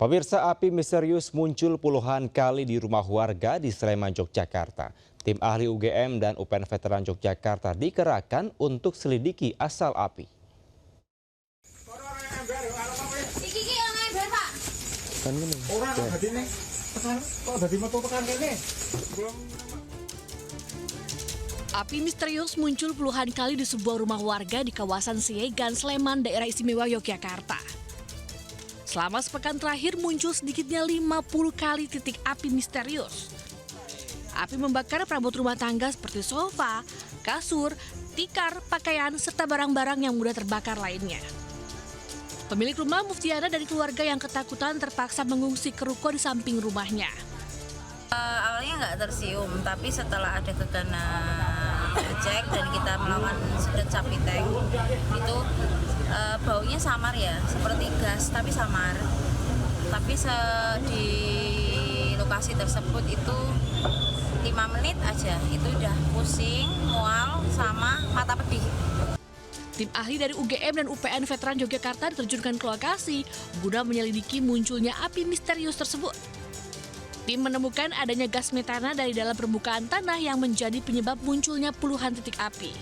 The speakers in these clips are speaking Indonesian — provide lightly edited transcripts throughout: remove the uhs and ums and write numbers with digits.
Pemirsa, api misterius muncul puluhan kali di rumah warga di Sleman, Yogyakarta. Tim ahli UGM dan UPN Veteran Yogyakarta dikerahkan untuk selidiki asal api. Api misterius muncul puluhan kali di sebuah rumah warga di kawasan Siegan, Sleman, daerah istimewa Yogyakarta. Selama sepekan terakhir muncul sedikitnya 50 kali titik api misterius. Api membakar perabot rumah tangga seperti sofa, kasur, tikar, pakaian, serta barang-barang yang mudah terbakar lainnya. Pemilik rumah Muftiana dan keluarga yang ketakutan terpaksa mengungsi ke ruko di samping rumahnya. Awalnya nggak tersium, tapi setelah ada gegana cek dan kita melakukan sedot sapi tank, itu baunya samar ya, seperti gas tapi samar. Tapi di lokasi tersebut itu 5 menit aja, itu udah pusing, mual, sama mata pedih. Tim ahli dari UGM dan UPN Veteran Yogyakarta diterjunkan ke lokasi guna menyelidiki munculnya api misterius tersebut. Tim menemukan adanya gas metana dari dalam permukaan tanah yang menjadi penyebab munculnya puluhan titik api.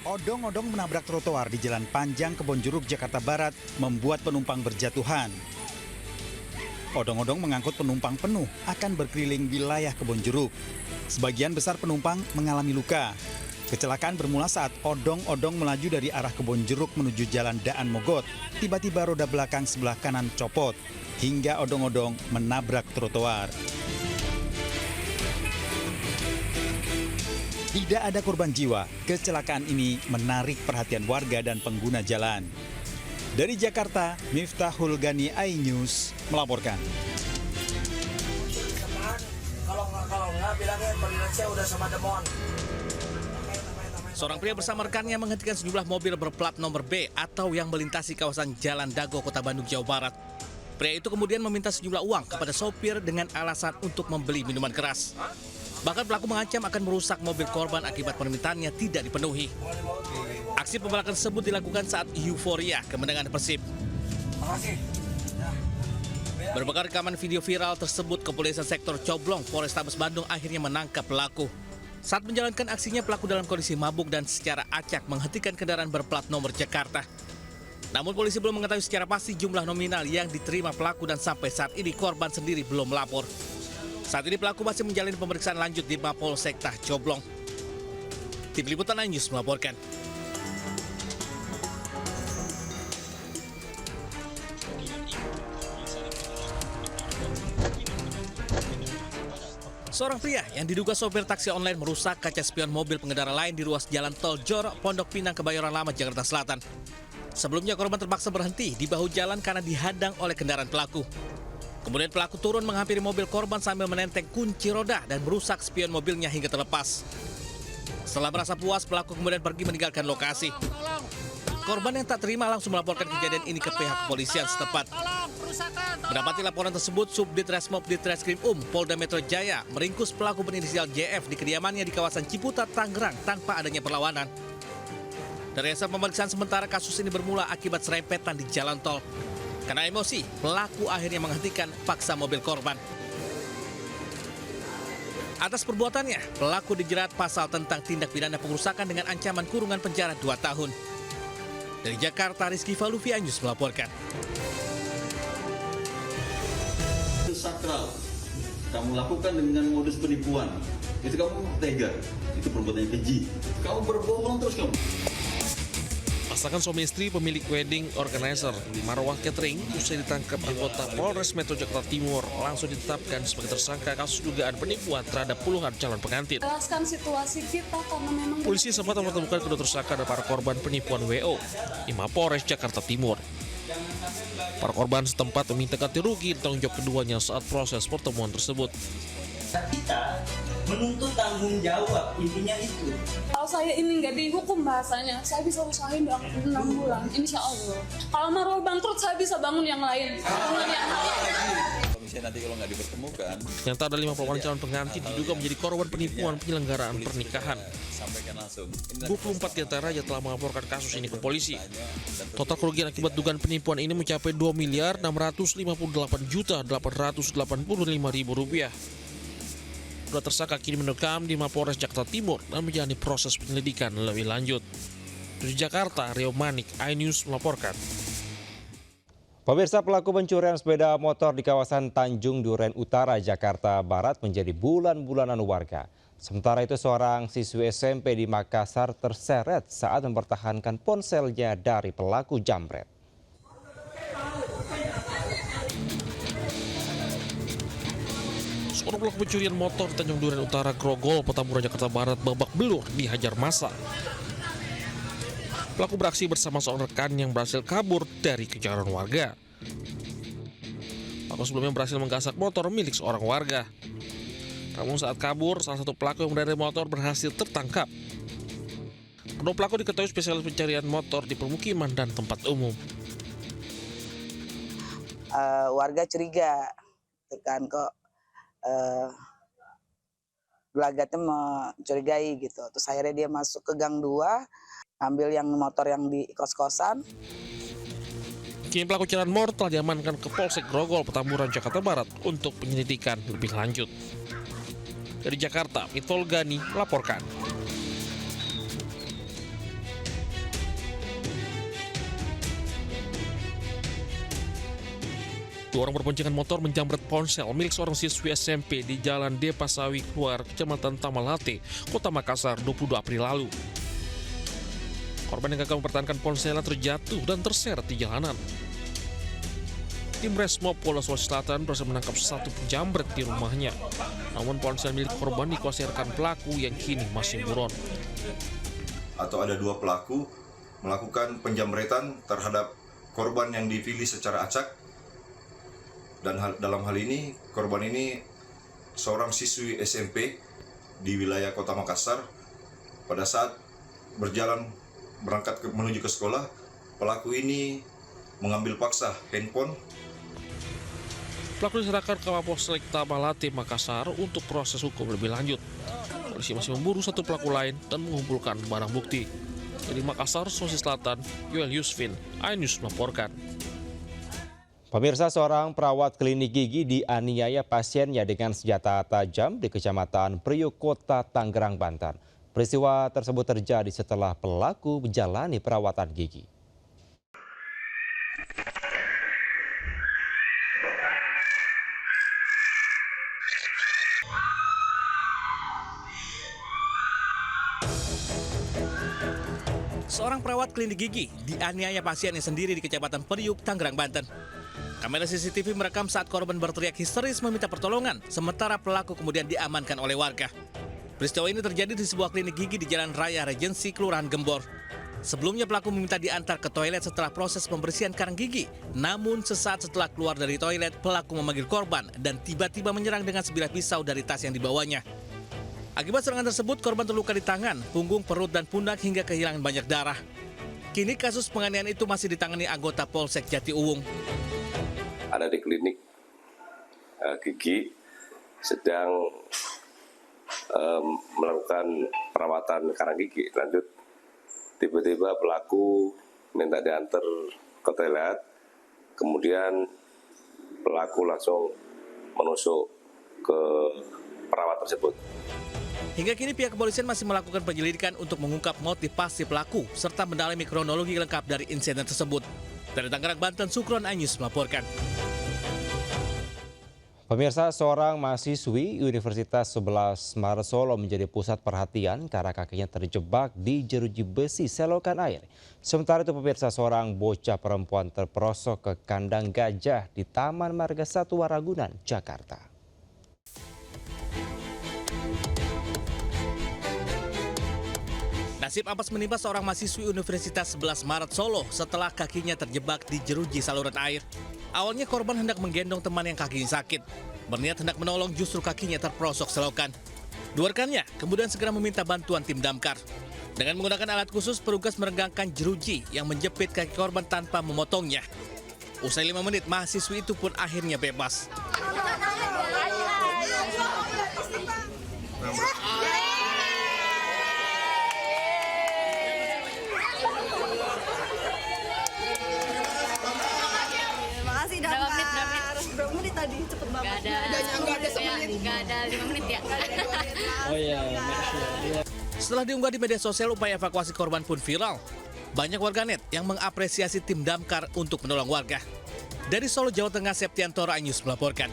Odong-odong menabrak trotoar di Jalan Panjang Kebonjeruk, Jakarta Barat membuat penumpang berjatuhan. Odong-odong mengangkut penumpang penuh akan berkeliling wilayah Kebonjeruk. Sebagian besar penumpang mengalami luka. Kecelakaan bermula saat odong-odong melaju dari arah Kebonjeruk menuju Jalan Daan Mogot. Tiba-tiba roda belakang sebelah kanan copot hingga odong-odong menabrak trotoar. Tidak ada korban jiwa. Kecelakaan ini menarik perhatian warga dan pengguna jalan. Dari Jakarta, Miftahul Gani, iNews melaporkan. Kalau nggak bilangnya Indonesia udah sama demon. Seorang pria bersama rekannya menghentikan sejumlah mobil berplat nomor B atau yang melintasi kawasan Jalan Dago, Kota Bandung, Jawa Barat. Pria itu kemudian meminta sejumlah uang kepada sopir dengan alasan untuk membeli minuman keras. Bahkan pelaku mengancam akan merusak mobil korban akibat permintaannya tidak dipenuhi. Aksi pembalakan tersebut dilakukan saat euforia kemenangan Persib. Berbekal rekaman video viral tersebut, Kepolisian Sektor Coblong, Polrestabes Bandung akhirnya menangkap pelaku. Saat menjalankan aksinya, pelaku dalam kondisi mabuk dan secara acak menghentikan kendaraan berplat nomor Jakarta. Namun polisi belum mengetahui secara pasti jumlah nominal yang diterima pelaku dan sampai saat ini korban sendiri belum melapor. Saat ini pelaku masih menjalani pemeriksaan lanjut di Mapolsek Coblong. Tim Liputan iNews melaporkan. Seorang pria yang diduga sopir taksi online merusak kaca spion mobil pengendara lain di ruas jalan tol Jorok, Pondok Pinang, Kebayoran Lama, Jakarta Selatan. Sebelumnya korban terpaksa berhenti di bahu jalan karena dihadang oleh kendaraan pelaku. Kemudian pelaku turun menghampiri mobil korban sambil menenteng kunci roda dan merusak spion mobilnya hingga terlepas. Setelah merasa puas, pelaku kemudian pergi meninggalkan lokasi. Korban yang tak terima langsung melaporkan kejadian ini ke pihak kepolisian setempat. Mendapati laporan tersebut, Subdit Resmob Ditreskrim Polda Metro Jaya meringkus pelaku berinisial JF di kediamannya di kawasan Ciputat, Tangerang tanpa adanya perlawanan. Dari hasil pemeriksaan sementara, kasus ini bermula akibat serempetan di jalan tol. Karena emosi, pelaku akhirnya menghentikan paksa mobil korban. Atas perbuatannya, pelaku dijerat pasal tentang tindak pidana pengerusakan dengan ancaman kurungan penjara 2 tahun. Dari Jakarta, Rizky Falufi, iNews melaporkan. Itu sakral. Kamu lakukan dengan modus penipuan. Itu kamu tega. Itu perbuatannya keji. Kamu berbohong terus kamu. Pasangan suami istri pemilik wedding organizer Marwah Catering usai ditangkap anggota Polres Metro Jakarta Timur langsung ditetapkan sebagai tersangka kasus dugaan penipuan terhadap puluhan calon pengantin. Jelaskan situasi kita karena memang Polisi sempat menemukan kedua tersangka dan para korban penipuan WO di Mapolres Jakarta Timur. Para korban setempat meminta ganti rugi tanggung jawab keduanya saat proses pertemuan tersebut. Kita menuntut tanggung jawab, intinya itu. kalau saya ini nggak dihukum bahasanya, saya bisa usahain 6 bulan, insya Allah. Kalau Marwah bangkrut, saya bisa bangun yang lain. nanti kalau nggak dipertemukan. Ternyata ada 5 pelawan calon pengantin diduga menjadi korban penipuan penyelenggaraan pernikahan. Sampaikan langsung. 24 diantaranya telah melaporkan kasus ini ke polisi. Total kerugian akibat dugaan penipuan ini mencapai Rp2.658.885.000. Dua tersangka kini mendekam di Mapolres Jakarta Timur dan menjalani proses penyelidikan lebih lanjut. Dari Jakarta, Rio Manik, iNews melaporkan. Pemirsa, pelaku pencurian sepeda motor di kawasan Tanjung Duren Utara, Jakarta Barat menjadi bulan-bulanan warga. Sementara itu seorang siswi SMP di Makassar terseret saat mempertahankan ponselnya dari pelaku jambret. Seorang pelaku pencurian motor di Tanjung Duren Utara, Grogol, Petamburan, Jakarta Barat babak belur dihajar massa. Pelaku beraksi bersama seorang rekan yang berhasil kabur dari kejaran warga. Pelaku sebelumnya berhasil menggasak motor milik seorang warga. Namun saat kabur, salah satu pelaku yang mengendarai motor berhasil tertangkap. Kedua pelaku diketahui spesialis pencarian motor di permukiman dan tempat umum. Warga curiga, kan kok gelagatnya mencurigai gitu. Terus akhirnya dia masuk ke gang 2, ambil yang motor yang di kos-kosan. Kini pelaku curanmor telah diamankan ke Polsek Grogol, Petamburan, Jakarta Barat untuk penyelidikan lebih lanjut. Dari Jakarta, Mitol Gani melaporkan. Dua orang berboncengan motor menjamret ponsel milik seorang siswi SMP di Jalan Depasawi Keluar, Kecamatan Tamalate, Kota Makassar, 22 April lalu. Korban yang gagal mempertahankan ponselnya terjatuh dan terseret di jalanan. Tim Resmob Polda Sulawesi Selatan berhasil menangkap satu penjamret di rumahnya. Namun ponsel milik korban dikuasai rekan pelaku yang kini masih buron. Atau ada 2 pelaku melakukan penjamretan terhadap korban yang dipilih secara acak. Dan dalam hal ini, korban ini seorang siswi SMP di wilayah Kota Makassar. Pada saat berangkat menuju ke sekolah, pelaku ini mengambil paksa handphone. Pelaku diserahkan ke Mapolsek Tamalate, Makassar untuk proses hukum lebih lanjut. Polisi masih memburu satu pelaku lain dan mengumpulkan barang bukti. Dari Makassar, Sulawesi Selatan, Yoel Yusfin, iNews melaporkan. Pemirsa, seorang perawat klinik gigi dianiaya pasiennya dengan senjata tajam di Kecamatan Priuk, Kota Tangerang, Banten. Peristiwa tersebut terjadi setelah pelaku menjalani perawatan gigi. Seorang perawat klinik gigi dianiaya pasiennya sendiri di Kecamatan Priuk, Tangerang, Banten. Kamera CCTV merekam saat korban berteriak histeris meminta pertolongan, sementara pelaku kemudian diamankan oleh warga. Peristiwa ini terjadi di sebuah klinik gigi di Jalan Raya Regensi, Kelurahan Gembor. Sebelumnya pelaku meminta diantar ke toilet setelah proses pembersihan karang gigi. Namun sesaat setelah keluar dari toilet, pelaku memanggil korban dan tiba-tiba menyerang dengan sebilah pisau dari tas yang dibawanya. Akibat serangan tersebut, korban terluka di tangan, punggung, perut, dan pundak hingga kehilangan banyak darah. Kini kasus penganiayaan itu masih ditangani anggota Polsek Jatiuwung. Ada di klinik gigi sedang melakukan perawatan karang gigi. Lanjut, tiba-tiba pelaku minta diantar ke toilet, kemudian pelaku langsung menusuk ke perawat tersebut. Hingga kini pihak kepolisian masih melakukan penyelidikan untuk mengungkap motif pasti pelaku serta mendalami kronologi lengkap dari insiden tersebut. Dari Tangerang, Banten, Sukron, iNews melaporkan. Pemirsa, seorang mahasiswi Universitas 11 Maret Solo menjadi pusat perhatian karena kakinya terjebak di jeruji besi selokan air. Sementara itu pemirsa, seorang bocah perempuan terperosok ke kandang gajah di Taman Marga Satwa Ragunan, Jakarta. Nasib ampas menimpa seorang mahasiswi Universitas 11 Maret Solo setelah kakinya terjebak di jeruji saluran air. Awalnya korban hendak menggendong teman yang kakinya sakit. Berniat hendak menolong, justru kakinya terperosok selokan. Dua rekannya kemudian segera meminta bantuan tim damkar. Dengan menggunakan alat khusus, petugas meregangkan jeruji yang menjepit kaki korban tanpa memotongnya. Usai 5 menit, mahasiswi itu pun akhirnya bebas. Nggak ada 5 menit ya. Oh iya, Setelah diunggah di media sosial, upaya evakuasi korban pun viral. Banyak warganet yang mengapresiasi tim damkar untuk menolong warga. Dari Solo, Jawa Tengah, Septianto, Rai News melaporkan.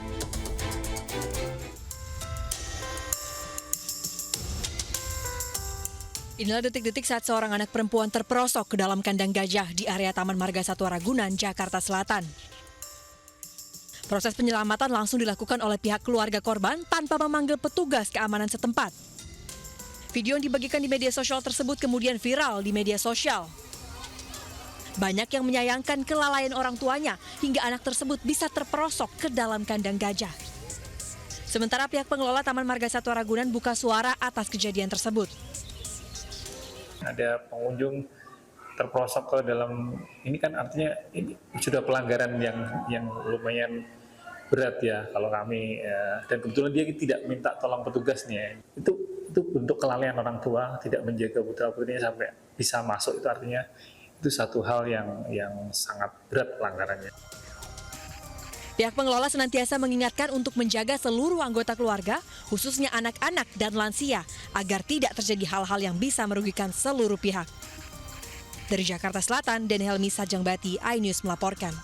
Inilah detik-detik saat seorang anak perempuan terperosok ke dalam kandang gajah di area Taman Marga Satwa Ragunan, Jakarta Selatan. Proses penyelamatan langsung dilakukan oleh pihak keluarga korban tanpa memanggil petugas keamanan setempat. Video yang dibagikan di media sosial tersebut kemudian viral di media sosial. Banyak yang menyayangkan kelalaian orang tuanya hingga anak tersebut bisa terperosok ke dalam kandang gajah. Sementara pihak pengelola Taman Marga Satwa Ragunan buka suara atas kejadian tersebut. Ada pengunjung terperosok ke dalam, ini kan artinya ini sudah pelanggaran yang lumayan berat ya kalau kami dan kebetulan dia tidak minta tolong petugasnya. Itu bentuk kelalaian orang tua, tidak menjaga putra-putrinya sampai bisa masuk, itu artinya itu satu hal yang sangat berat pelanggarannya. Pihak pengelola senantiasa mengingatkan untuk menjaga seluruh anggota keluarga, khususnya anak-anak dan lansia, agar tidak terjadi hal-hal yang bisa merugikan seluruh pihak. Dari Jakarta Selatan, Dan Helmi Sajangbati, iNews melaporkan.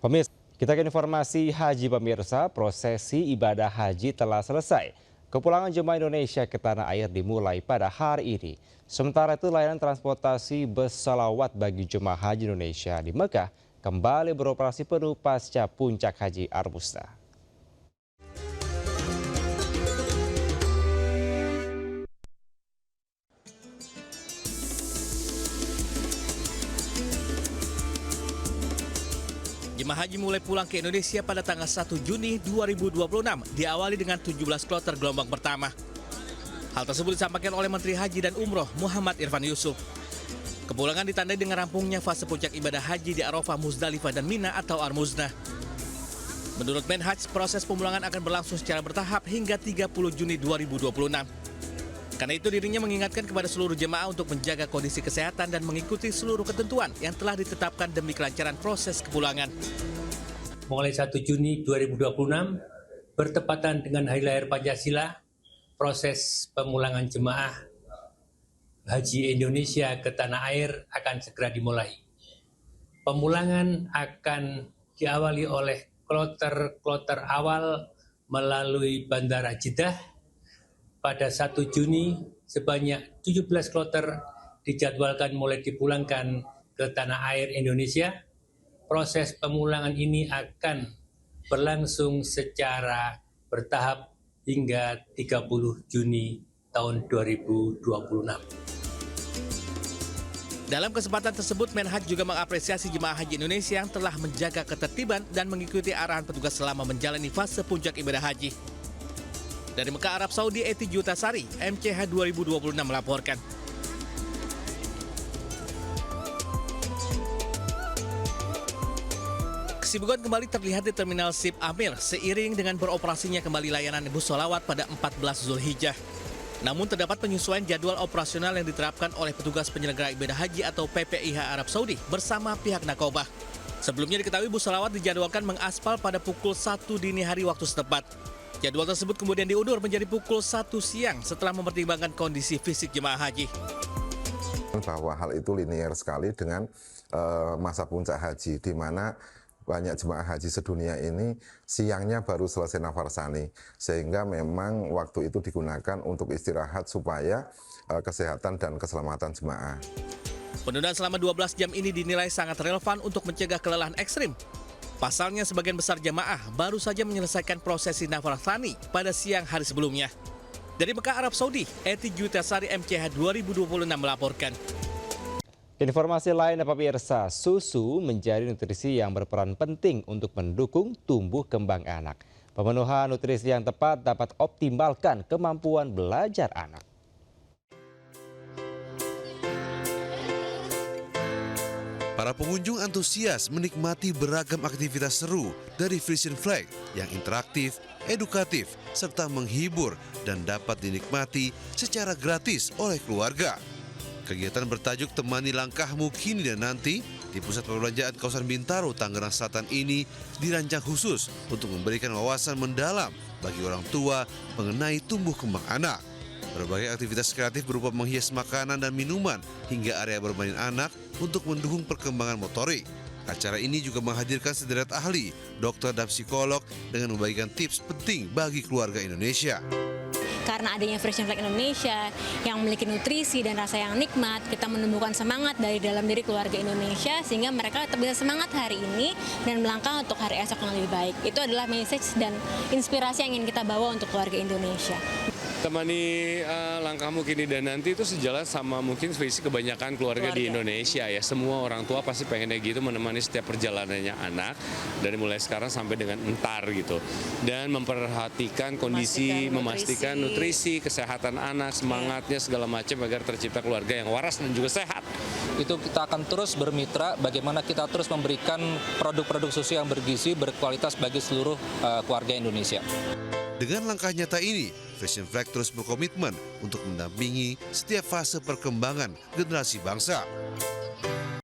Pemirsa, kita ke informasi haji pemirsa, prosesi ibadah haji telah selesai. Kepulangan jemaah Indonesia ke tanah air dimulai pada hari ini. Sementara itu layanan transportasi bus salawat bagi jemaah haji Indonesia di Mekah kembali beroperasi penuh pasca puncak haji Armusna. Jemaah haji mulai pulang ke Indonesia pada tanggal 1 Juni 2026, diawali dengan 17 kloter gelombang pertama. Hal tersebut disampaikan oleh Menteri Haji dan Umroh Muhammad Irfan Yusuf. Kepulangan ditandai dengan rampungnya fase puncak ibadah haji di Arafah, Muzdalifah, dan Mina atau Armuznah. Menurut Menhaj, proses pemulangan akan berlangsung secara bertahap hingga 30 Juni 2026. Karena itu dirinya mengingatkan kepada seluruh jemaah untuk menjaga kondisi kesehatan dan mengikuti seluruh ketentuan yang telah ditetapkan demi kelancaran proses kepulangan. Mulai 1 Juni 2026, bertepatan dengan Hari Lahir Pancasila, proses pemulangan jemaah Haji Indonesia ke tanah air akan segera dimulai. Pemulangan akan diawali oleh kloter awal melalui Bandara Jeddah. Pada 1 Juni, sebanyak 17 kloter dijadwalkan mulai dipulangkan ke tanah air Indonesia. Proses pemulangan ini akan berlangsung secara bertahap hingga 30 Juni tahun 2026. Dalam kesempatan tersebut, Menhaj juga mengapresiasi jemaah haji Indonesia yang telah menjaga ketertiban dan mengikuti arahan petugas selama menjalani fase puncak ibadah haji. Dari Mekah, Arab Saudi, Eti Jutasari, MCH 2026 melaporkan. Kesibukan kembali terlihat di Terminal Sip Amir seiring dengan beroperasinya kembali layanan bus sholawat pada 14 Zulhijjah. Namun terdapat penyesuaian jadwal operasional yang diterapkan oleh petugas penyelenggara ibadah haji atau PPIH Arab Saudi bersama pihak Nakobah. Sebelumnya diketahui bus sholawat dijadwalkan mengaspal pada pukul 1 dini hari waktu setempat. Jadwal tersebut kemudian diundur menjadi pukul 1 siang setelah mempertimbangkan kondisi fisik jemaah haji. Bahwa hal itu linear sekali dengan masa puncak haji, di mana banyak jemaah haji sedunia ini siangnya baru selesai nafarsani, sehingga memang waktu itu digunakan untuk istirahat supaya kesehatan dan keselamatan jemaah. Penundaan selama 12 jam ini dinilai sangat relevan untuk mencegah kelelahan ekstrim. Pasalnya sebagian besar jemaah baru saja menyelesaikan prosesi nafarsani pada siang hari sebelumnya. Dari Mekah, Arab Saudi, Eti Jutasari, MCH 2026 melaporkan. Informasi lain pemirsa, susu menjadi nutrisi yang berperan penting untuk mendukung tumbuh kembang anak. Pemenuhan nutrisi yang tepat dapat optimalkan kemampuan belajar anak. Para pengunjung antusias menikmati beragam aktivitas seru dari Frisian Flag yang interaktif, edukatif, serta menghibur dan dapat dinikmati secara gratis oleh keluarga. Kegiatan bertajuk Temani Langkahmu Kini dan Nanti di pusat perbelanjaan kawasan Bintaro, Tangerang Selatan ini dirancang khusus untuk memberikan wawasan mendalam bagi orang tua mengenai tumbuh kembang anak. Berbagai aktivitas kreatif berupa menghias makanan dan minuman hingga area bermain anak untuk mendukung perkembangan motorik. Acara ini juga menghadirkan sederet ahli, dokter dan psikolog dengan membagikan tips penting bagi keluarga Indonesia. Karena adanya Frisian Flag Indonesia yang memiliki nutrisi dan rasa yang nikmat, kita menumbuhkan semangat dari dalam diri keluarga Indonesia sehingga mereka tetap bisa semangat hari ini dan melangkah untuk hari esok yang lebih baik. Itu adalah message dan inspirasi yang ingin kita bawa untuk keluarga Indonesia. Temani langkahmu kini dan nanti itu sejalan sama mungkin visi kebanyakan keluarga di Indonesia ya. Semua orang tua pasti pengennya gitu menemani setiap perjalanannya anak dari mulai sekarang sampai dengan entar gitu. Dan memperhatikan kondisi, memastikan nutrisi, kesehatan anak, semangatnya segala macam agar tercipta keluarga yang waras dan juga sehat. Itu kita akan terus bermitra bagaimana kita terus memberikan produk-produk susu yang bergizi, berkualitas bagi seluruh keluarga Indonesia. Dengan langkah nyata ini, Frisian Flag terus berkomitmen untuk mendampingi setiap fase perkembangan generasi bangsa.